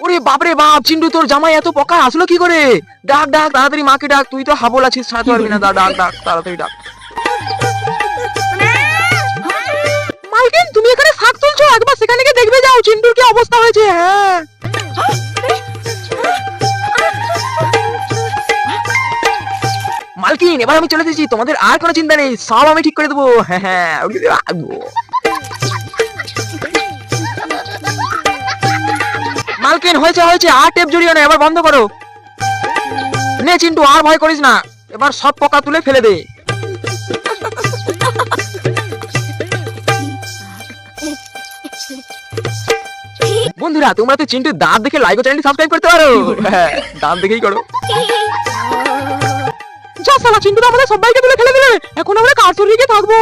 ওরে বাপরে বাপ, চিন্টু তোর জামাই এত পকা আসলো কি করে? ডাক ডাক তাড়াতাড়ি মাকে ডাক, তুই তো হাবল আছিস, ছাড়াতে পারবি না। ডাক ডাক তাড়াতাড়ি ডাক। মালকিন তুমি এখানে শাক তুলছো, একবার সেখানে গিয়ে দেখবে যাও চিন্টুর কি অবস্থা হয়েছে। হ্যাঁ মালকিন, এবার আমি চলে এসেছি, তোমাদের আর কোনো চিন্তা নেই, সব আমি ঠিক করে দেবো। হ্যাঁ হ্যাঁ মালকিন, হয়েছে হয়েছে, আর টেপ জড়িও না, এবার বন্ধ করো। নে চিন্টু, আর ভয় করিস না, এবার সব পোকা তুলে ফেলে দে। বন্ধুরা তোমরা তো চিন্টুর দাঁত দেখে লাইক ও চ্যানেলটি সাবস্ক্রাইব করতে পারো। হ্যাঁ দাঁত দেখেই করো। যা শালা, চিন্টু তো আমাদের সবাইকে তুলে ফেলে দিলে, এখন আমরা কার সঙ্গে থাকবো?